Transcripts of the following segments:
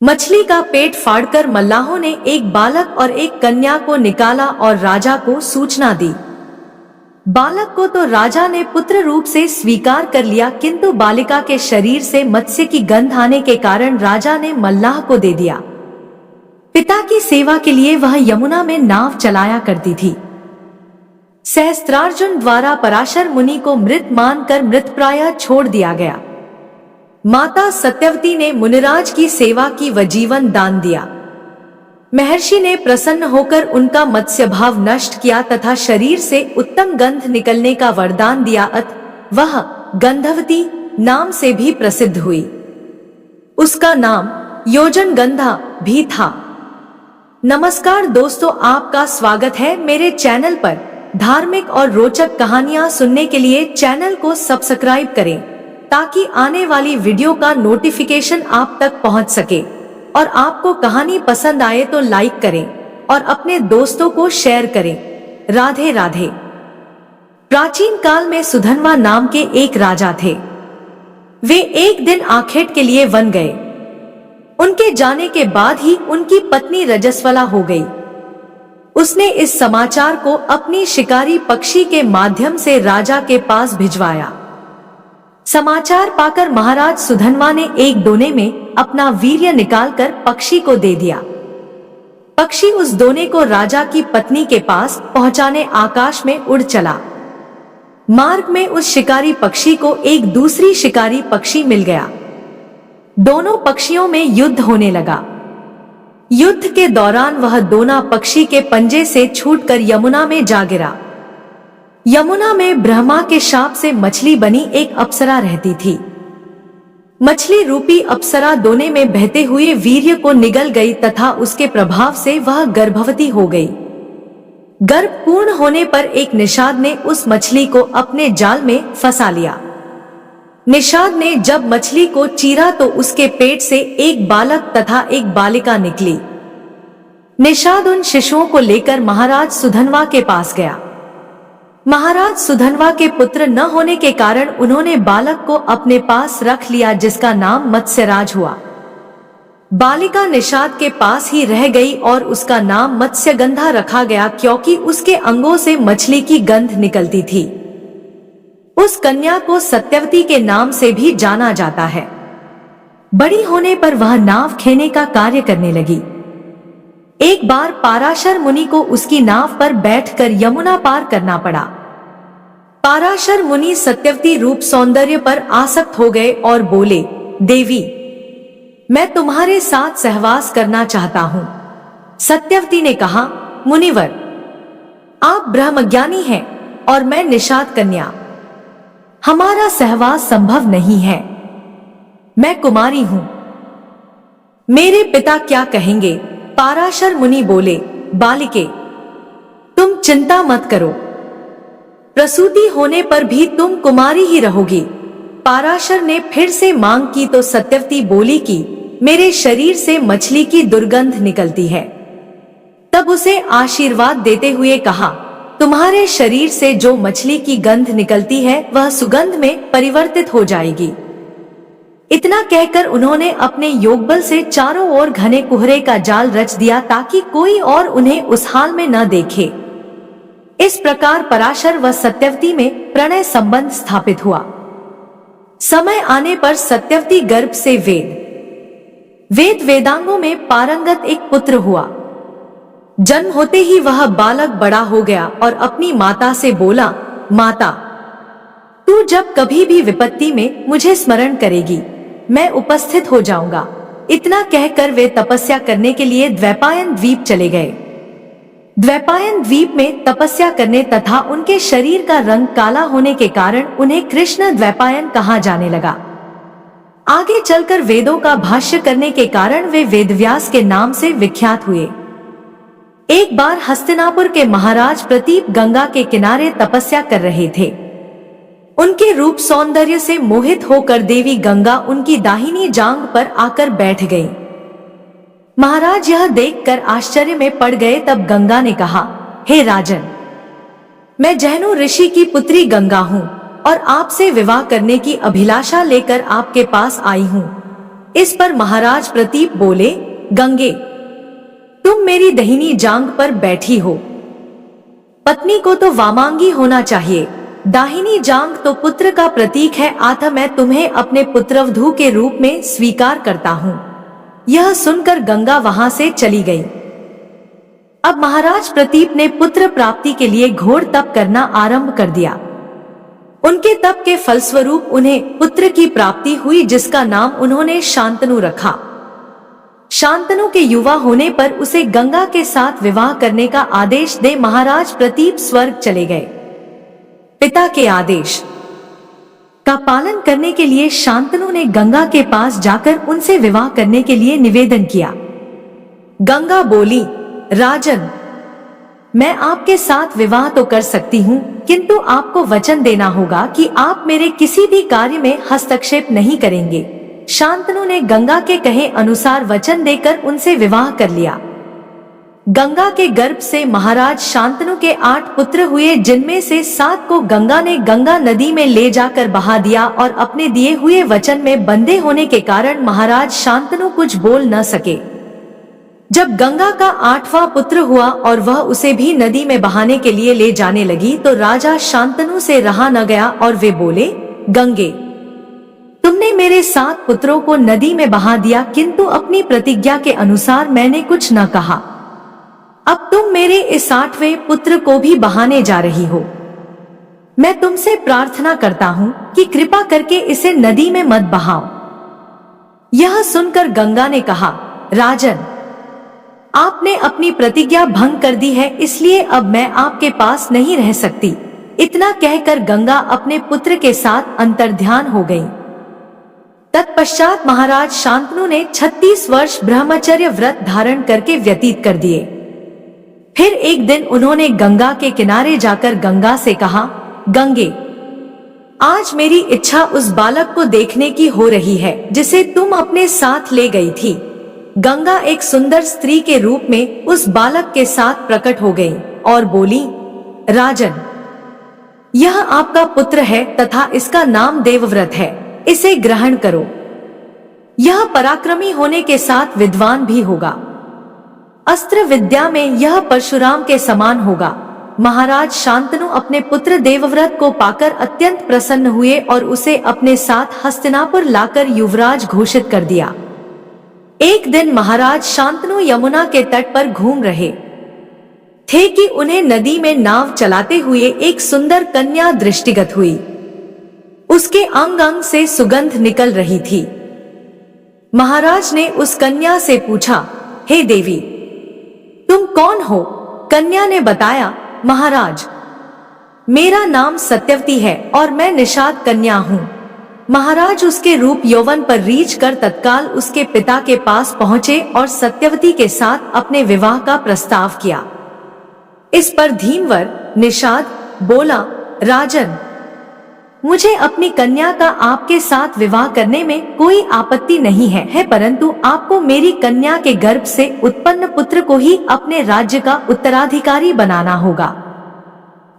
मछली का पेट फाड़कर मल्लाहों ने एक बालक और एक कन्या को निकाला और राजा को सूचना दी। बालक को तो राजा ने पुत्र रूप से स्वीकार कर लिया, किंतु बालिका के शरीर से मत्स्य की गंध आने के कारण राजा ने मल्लाह को दे दिया। पिता की सेवा के लिए वह यमुना में नाव चलाया करती थी। सहस्त्रार्जुन द्वारा पराशर मुनि को मृत मानकर मृतप्राय छोड़ दिया गया। माता सत्यवती ने मुनिराज की सेवा की व जीवन दान दिया। महर्षि ने प्रसन्न होकर उनका मत्स्य भाव नष्ट किया तथा शरीर से उत्तम गंध निकलने का वरदान दिया, अतः वह गंधवती नाम से भी प्रसिद्ध हुई। उसका नाम योजन गंधा भी था। नमस्कार दोस्तों, आपका स्वागत है मेरे चैनल पर। धार्मिक और रोचक कहानियां सुनने के लिए चैनल को सब्सक्राइब करें ताकि आने वाली वीडियो का नोटिफिकेशन आप तक पहुंच सके। और आपको कहानी पसंद आए तो लाइक करें और अपने दोस्तों को शेयर करें। राधे राधे। प्राचीन काल में सुधन्वा नाम के एक राजा थे। वे एक दिन आखेट के लिए वन गए। उनके जाने के बाद ही उनकी पत्नी रजस्वला हो गई। उसने इस समाचार को अपनी शिकारी पक्षी के माध्यम से राजा के पास भिजवाया। समाचार पाकर महाराज सुधन्वा ने एक दोने में अपना वीर्य निकालकर पक्षी को दे दिया। पक्षी उस दोने को राजा की पत्नी के पास पहुंचाने आकाश में उड़ चला। मार्ग में उस शिकारी पक्षी को एक दूसरी शिकारी पक्षी मिल गया। दोनों पक्षियों में युद्ध होने लगा। युद्ध के दौरान वह दोना पक्षी के पंजे से छूटकर यमुना में जा गिरा। यमुना में ब्रह्मा के शाप से मछली बनी एक अप्सरा रहती थी। मछली रूपी अप्सरा दोने में बहते हुए वीर्य को निगल गई तथा उसके प्रभाव से वह गर्भवती हो गई। गर्भ पूर्ण होने पर एक निषाद ने उस मछली को अपने जाल में फंसा लिया। निषाद ने जब मछली को चीरा तो उसके पेट से एक बालक तथा एक बालिका निकली। निषाद उन शिशुओं को लेकर महाराज सुधन्वा के पास गया। महाराज सुधन्वा के पुत्र न होने के कारण उन्होंने बालक को अपने पास रख लिया, जिसका नाम मत्स्यराज हुआ। बालिका निषाद के पास ही रह गई और उसका नाम मत्स्यगंधा रखा गया, क्योंकि उसके अंगों से मछली की गंध निकलती थी। उस कन्या को सत्यवती के नाम से भी जाना जाता है। बड़ी होने पर वह नाव खेने का कार्य करने लगी। एक बार पाराशर मुनि को उसकी नाव पर बैठकर यमुना पार करना पड़ा। पाराशर मुनि सत्यवती रूप सौंदर्य पर आसक्त हो गए और बोले, देवी, मैं तुम्हारे साथ सहवास करना चाहता हूं। सत्यवती ने कहा, मुनिवर, आप ब्रह्मज्ञानी हैं और मैं निषाद कन्या, हमारा सहवास संभव नहीं है। मैं कुमारी हूं, मेरे पिता क्या कहेंगे? पाराशर मुनि बोले, बालिके, तुम चिंता मत करो, प्रसूति होने पर भी तुम कुमारी ही रहोगी। पाराशर ने फिर से मांग की तो सत्यवती बोली कि मेरे शरीर से मछली की दुर्गंध निकलती है। तब उसे आशीर्वाद देते हुए कहा, तुम्हारे शरीर से जो मछली की गंध निकलती है वह सुगंध में परिवर्तित हो जाएगी। इतना कहकर उन्होंने अपने योगबल से चारों ओर घने कुहरे का जाल रच दिया ताकि कोई और उन्हें उस हाल में न देखे। इस प्रकार पराशर व सत्यवती में प्रणय संबंध स्थापित हुआ। समय आने पर सत्यवती गर्भ से वेद वेदांगों में पारंगत एक पुत्र हुआ। जन्म होते ही वह बालक बड़ा हो गया और अपनी माता से बोला, माता, तू जब कभी भी विपत्ति में मुझे स्मरण करेगी, मैं उपस्थित हो जाऊंगा। इतना कहकर वे तपस्या करने के लिए द्वैपायन द्वीप चले गए। द्वैपायन द्वीप में तपस्या करने तथा उनके शरीर का रंग काला होने के कारण उन्हें कृष्ण द्वैपायन कहा जाने लगा। आगे चलकर वेदों का भाष्य करने के कारण वे वेदव्यास के नाम से विख्यात हुए। एक बार हस्तिनापुर के महाराज प्रतीप गंगा के किनारे तपस्या कर रहे थे। उनके रूप सौंदर्य से मोहित होकर देवी गंगा उनकी दाहिनी जांघ पर आकर बैठ गई। महाराज यह देखकर आश्चर्य में पड़ गए। तब गंगा ने कहा, हे राजन, मैं जहनु ऋषि की पुत्री गंगा हूँ और आपसे विवाह करने की अभिलाषा लेकर आपके पास आई हूँ। इस पर महाराज प्रतीप बोले, गंगे, तुम मेरी दाहिनी जांघ पर बैठी हो। पत्नी को तो वामांगी होना चाहिए, दाहिनी जांघ तो पुत्र का प्रतीक है, अतः मैं तुम्हें अपने पुत्रवधू के रूप में स्वीकार करता हूँ। यह सुनकर गंगा वहां से चली गई। अब महाराज प्रतीप ने पुत्र प्राप्ति के लिए घोर तप करना आरंभ कर दिया। उनके तप के फलस्वरूप उन्हें पुत्र की प्राप्ति हुई, जिसका नाम उन्होंने शांतनु रखा। शांतनु के युवा होने पर उसे गंगा के साथ विवाह करने का आदेश दे महाराज प्रतीप स्वर्ग चले गए। पिता के आदेश का पालन करने के लिए शांतनु ने गंगा के पास जाकर उनसे विवाह करने के लिए निवेदन किया। गंगा बोली, राजन, मैं आपके साथ विवाह तो कर सकती हूँ, किंतु आपको वचन देना होगा कि आप मेरे किसी भी कार्य में हस्तक्षेप नहीं करेंगे। शांतनु ने गंगा के कहे अनुसार वचन देकर उनसे विवाह कर लिया। गंगा के गर्भ से महाराज शांतनु के 8 पुत्र हुए, जिनमें से 7 को गंगा ने गंगा नदी में ले जाकर बहा दिया और अपने दिए हुए वचन में बंधे होने के कारण महाराज शांतनु कुछ बोल न सके। जब गंगा का 8वां पुत्र हुआ और वह उसे भी नदी में बहाने के लिए ले जाने लगी तो राजा शांतनु से रहा न गया और वे बोले, गंगे, तुमने मेरे 7 पुत्रों को नदी में बहा दिया, किंतु अपनी प्रतिज्ञा के अनुसार मैंने कुछ न कहा। अब तुम मेरे इस 8वें पुत्र को भी बहाने जा रही हो। मैं तुमसे प्रार्थना करता हूँ कि कृपा करके इसे नदी में मत बहाओ। यह सुनकर गंगा ने कहा, राजन, आपने अपनी प्रतिज्ञा भंग कर दी है, इसलिए अब मैं आपके पास नहीं रह सकती। इतना कहकर गंगा अपने पुत्र के साथ अंतर्ध्यान हो गई। तत्पश्चात महाराज शांतनु ने 36 वर्ष ब्रह्मचर्य व्रत धारण करके व्यतीत कर दिए। फिर एक दिन उन्होंने गंगा के किनारे जाकर गंगा से कहा, गंगे, आज मेरी इच्छा उस बालक को देखने की हो रही है जिसे तुम अपने साथ ले गई थी। गंगा एक सुंदर स्त्री के रूप में उस बालक के साथ प्रकट हो गई और बोली, राजन, यह आपका पुत्र है तथा इसका नाम देवव्रत है, इसे ग्रहण करो। यह पराक्रमी होने के साथ विद्वान भी होगा। अस्त्र विद्या में यह परशुराम के समान होगा। महाराज शांतनु अपने पुत्र देवव्रत को पाकर अत्यंत प्रसन्न हुए और उसे अपने साथ हस्तिनापुर लाकर युवराज घोषित कर दिया। एक दिन महाराज शांतनु यमुना के तट पर घूम रहे थे कि उन्हें नदी में नाव चलाते हुए एक सुंदर कन्या दृष्टिगत हुई। उसके अंग अंग से सुगंध निकल रही थी। महाराज ने उस कन्या से पूछा, हे देवी, तुम कौन हो? कन्या ने बताया, महाराज, मेरा नाम सत्यवती है और मैं निषाद कन्या हूँ। महाराज उसके रूप यौवन पर रीझ कर तत्काल उसके पिता के पास पहुँचे और सत्यवती के साथ अपने विवाह का प्रस्ताव किया। इस पर धीमवर निषाद बोला, राजन, मुझे अपनी कन्या का आपके साथ विवाह करने में कोई आपत्ति नहीं है, परंतु आपको मेरी कन्या के गर्भ से उत्पन्न पुत्र को ही अपने राज्य का उत्तराधिकारी बनाना होगा।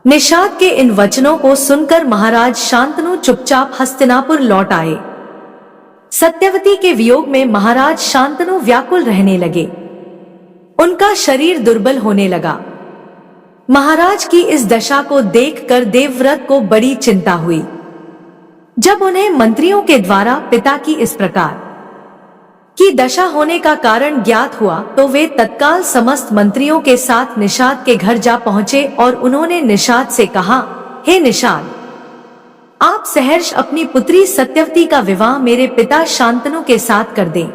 निषाद के इन वचनों को सुनकर महाराज शांतनु चुपचाप हस्तिनापुर लौट आए। सत्यवती के वियोग में महाराज शांतनु व्याकुल रहने लगे। उनका शरीर दुर्बल होने लगा। महाराज की इस दशा को देखकर देवव्रत को बड़ी चिंता हुई। जब उन्हें मंत्रियों के द्वारा पिता की इस प्रकार की दशा होने का कारण ज्ञात हुआ तो वे तत्काल समस्त मंत्रियों के साथ निषाद के घर जा पहुंचे और उन्होंने निषाद से कहा, हे निषाद, आप सहर्ष अपनी पुत्री सत्यवती का विवाह मेरे पिता शांतनु के साथ कर दें।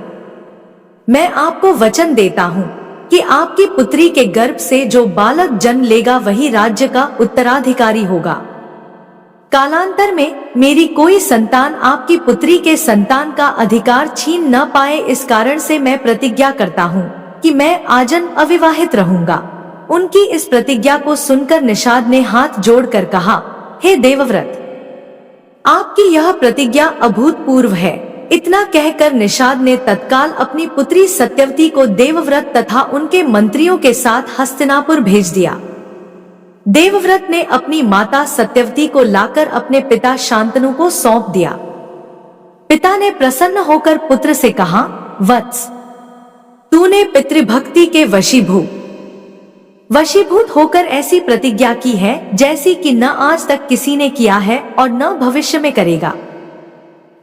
मैं आपको वचन देता हूँ कि आपकी पुत्री के गर्भ से जो बालक जन्म लेगा वही राज्य का उत्तराधिकारी होगा। कालांतर में मेरी कोई संतान आपकी पुत्री के संतान का अधिकार छीन न पाए, इस कारण से मैं प्रतिज्ञा करता हूँ कि मैं आजन अविवाहित रहूंगा। उनकी इस प्रतिज्ञा को सुनकर निषाद ने हाथ जोड़कर कहा, हे देवव्रत, आपकी यह प्रतिज्ञा अभूतपूर्व है। इतना कहकर निषाद ने तत्काल अपनी पुत्री सत्यवती को देवव्रत तथा उनके मंत्रियों के साथ हस्तिनापुर भेज दिया। देवव्रत ने अपनी माता सत्यवती को लाकर अपने पिता शांतनु को सौंप दिया। पिता ने प्रसन्न होकर पुत्र से कहा, वत्स, तूने पितृभक्ति के वशीभूत होकर ऐसी प्रतिज्ञा की है जैसी कि न आज तक किसी ने किया है और न भविष्य में करेगा।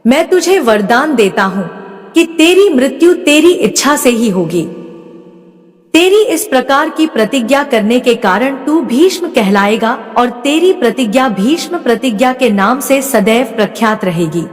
मैं तुझे वरदान देता हूँ कि तेरी मृत्यु तेरी इच्छा से ही होगी। तेरी इस प्रकार की प्रतिज्ञा करने के कारण तू भीष्म कहलाएगा और तेरी प्रतिज्ञा भीष्म प्रतिज्ञा के नाम से सदैव प्रख्यात रहेगी।